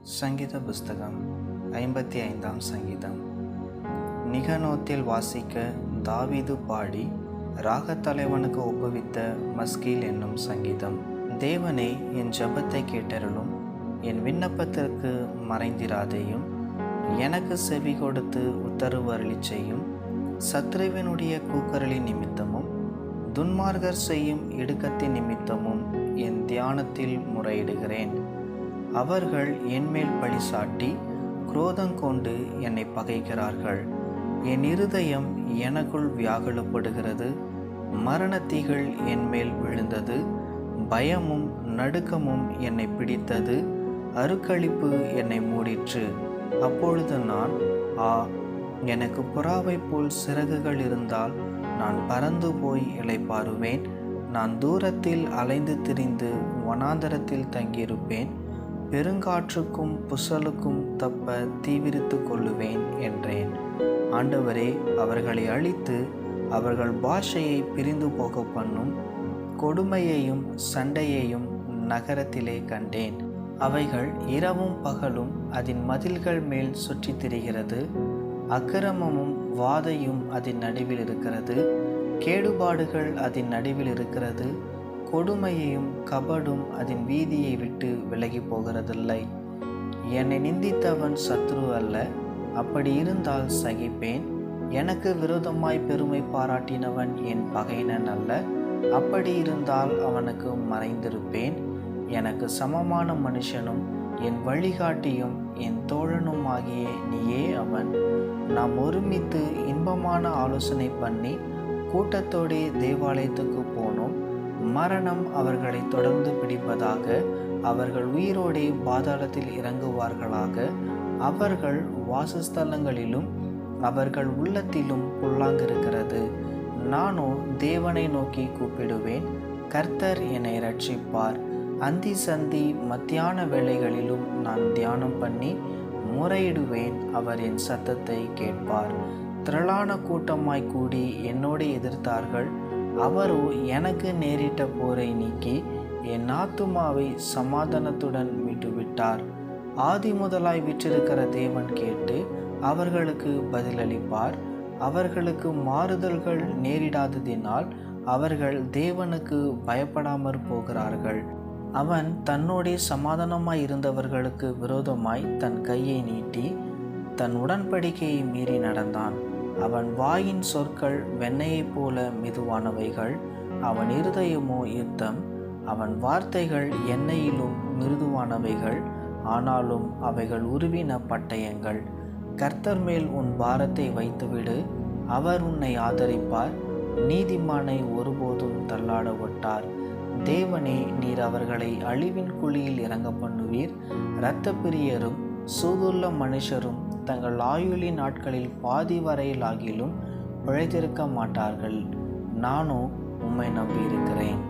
சங்கீத புஸ்தகம் 55ஆம் சங்கீதம். நிகனோத்தில் வாசிக்க தாவீது பாடி ராகத்தலைவனுக்கு ஒப்புவித்த மஸ்கீல் என்னும் சங்கீதம். தேவனே, என் ஜெபத்தை கேட்டருளும், என் விண்ணப்பத்திற்கு மறைந்திராதேயும். எனக்கு செவி கொடுத்து உத்தரவு அருளிச் செய்யும். சத்ருவினுடைய கூக்குரலின் நிமித்தமும் துன்மார்கர் செய்யும் இடுக்கத்தின் நிமித்தமும் என் தியானத்தில் முறையிடுகிறேன். அவர்கள் என்மேல் பழி சாட்டி குரோதங்கொண்டு என்னை பகைக்கிறார்கள். என் இருதயம் எனக்குள் வியாகுலப்படுகிறது. மரணத்தீகள் என்மேல் விழுந்தது. பயமும் நடுக்கமும் என்னை பிடித்தது. அருக்களிப்பு என்னை மூடிற்று. அப்பொழுது நான், எனக்கு புறாவை போல் சிறகுகள் இருந்தால் நான் பறந்து போய் இளைப்பாறுவேன். நான் தூரத்தில் அலைந்து திரிந்து வனாந்தரத்தில் தங்கியிருப்பேன். பெருங்காற்றுக்கும் புசலுக்கும் தப்ப தீவிரித்து கொள்ளுவேன் என்றேன். ஆண்டவரே, அவர்களை அழித்து அவர்கள் பாஷையை பிரிந்து போக பண்ணும். கொடுமையையும் சண்டையையும் நகரத்திலே கண்டேன். அவைகள் இரவும் பகலும் அதன் மதில்கள் மேல் சுற்றி திரிகிறது. அக்கிரமமும் வாதையும் அதன் நடுவில் இருக்கிறது. கேடுபாடுகள் அதன் நடுவில் இருக்கிறது. கொடுமையையும் கபடும் அதன் வீதியை விட்டு விலகி போகிறதில்லை. என்னை நிந்தித்தவன் சத்ரு அல்ல, அப்படி இருந்தால் சகிப்பேன். எனக்கு விரோதமாய் பெருமை பாராட்டினவன் என் பகையினன் அல்ல, அப்படி இருந்தால் அவனுக்கு மறைந்திருப்பேன். எனக்கு சமமான மனுஷனும் என் வழிகாட்டியும் என் தோழனும் ஆகிய நீயே அவன். நாம் ஒருமித்து இன்பமான ஆலோசனை பண்ணி கூட்டத்தோடே தேவாலயத்துக்கு போனோம். மரணம் அவர்களை தொடர்ந்து பிடிப்பதாக. அவர்கள் உயிரோடே பாதாளத்தில் இறங்குவார்களாக. அவர்கள் வாசஸ்தலங்களிலும் அவர்கள் உள்ளத்திலும் பொல்லாங்கிருக்கிறது. நானோ தேவனை நோக்கி கூப்பிடுவேன். கர்த்தர் என்னை ரட்சிப்பார். அந்தி சந்தி மத்தியான வேளைகளிலும் நான் தியானம் பண்ணி முறையிடுவேன். அவர் என் சத்தத்தை கேட்பார். திரளான கூட்டமாய் கூடி என்னோடு எதிர்த்தார்கள். அவரோ எனக்கு நேரிட்ட போரை நீக்கி என் ஆத்துமாவை சமாதானத்துடன் மீட்டுவிட்டார். ஆதி முதலாய் விற்றிருக்கிற தேவன் கேட்டு அவர்களுக்கு பதிலளிப்பார். அவர்களுக்கு மாறுதல்கள் நேரிடாததினால் அவர்கள் தேவனுக்கு பயப்படாமற் போகிறார்கள். அவன் தன்னோடே சமாதானமாய் இருந்தவர்களுக்கு விரோதமாய் தன் கையை நீட்டி தன் உடன்படிக்கையை மீறி நடந்தான். அவன் வாயின் சொற்கள் வெண்ணெயைப் போல மெதுவானவைகள். அவன் இருதயமோ யுத்தம். அவன் வார்த்தைகள் எண்ணெயிலும் மிருதுவானவைகள், ஆனாலும் அவைகள் உருவின பட்டயங்கள். கர்த்தர் மேல் உன் பாரத்தை வைத்துவிடு, அவர் உன்னை ஆதரிப்பார். நீதிமானை ஒருபோதும் தள்ளாட ஒட்டார். தேவனே, நீர் அவர்களை அழிவின் குழியில் இறங்க பண்ணுவீர். இரத்த பிரியரும் சூதுள்ள மனுஷரும் தங்கள் ஆயுளின் நாட்களில் பாதி வரையிலாகிலும் பிழைத்திருக்க மாட்டார்கள். நானோ உம்மை நம்பியிருக்கிறேன்.